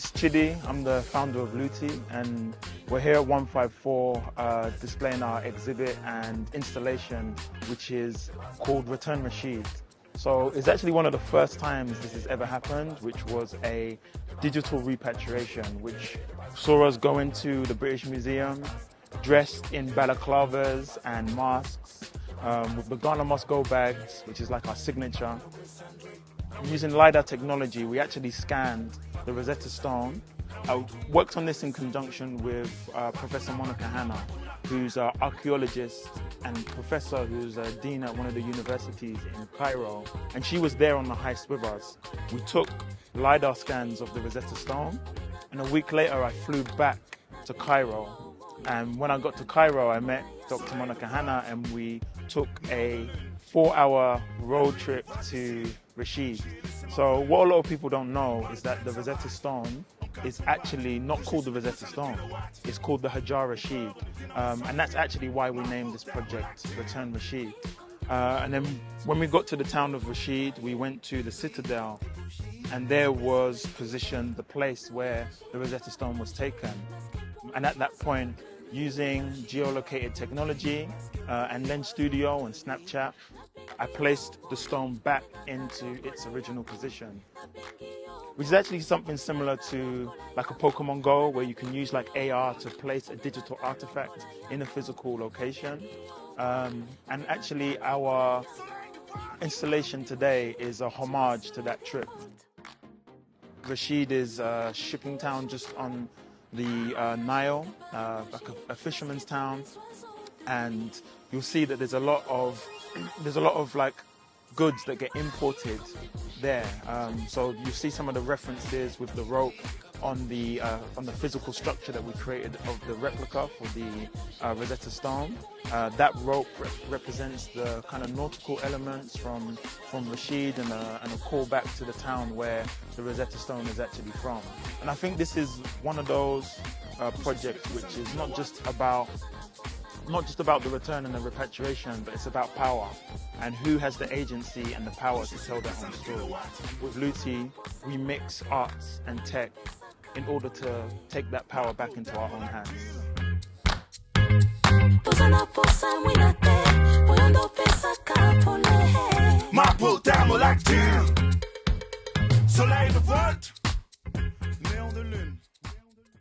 name's Chidi. I'm the founder of LOOTY, and we're here at 154 displaying our exhibit and installation, which is called Return Rashid. So it's actually one of the first times this has ever happened, which was a digital repatriation, which saw us go into the British Museum dressed in balaclavas and masks, with the Ghana Must Go bags, which is like our signature. Using LiDAR technology, we actually scanned the Rosetta Stone. I worked on this in conjunction with Professor Monica Hana, who's an archaeologist and professor who's a dean at one of the universities in Cairo. And she was there on the heist with us. We took LiDAR scans of the Rosetta Stone, and a week later I flew back to Cairo. And when I got to Cairo, I met Dr. Monica Hana, and we took a 4-hour road trip to Rashid. So what a lot of people don't know is that the Rosetta Stone is actually not called the Rosetta Stone. It's called the Hajar Rashid. And that's actually why we named this project Return Rashid. And then when we got to the town of Rashid, we went to the citadel, and there was positioned the place where the Rosetta Stone was taken. And at that point, using geo-located technology and Lens Studio and Snapchat, I placed the stone back into its original position, which is actually something similar to like a Pokemon Go, where you can use like AR to place a digital artifact in a physical location. And actually our installation today is a homage to that trip. Rashid is a shipping town just on the Nile, like a fisherman's town, and you'll see that there's a lot of like goods that get imported there. So you see some of the references with the rope on the physical structure that we created of the replica for the Rosetta Stone. That rope represents the kind of nautical elements from Rashid, and a callback to the town where the Rosetta Stone is actually from. And I think this is one of those projects which is not just about the return and the repatriation, but it's about power and who has the agency and the power to tell their own story. With LOOTY, we mix arts and tech in order to take that power back into our own hands. Ma puttana like damn. Soleil de vote.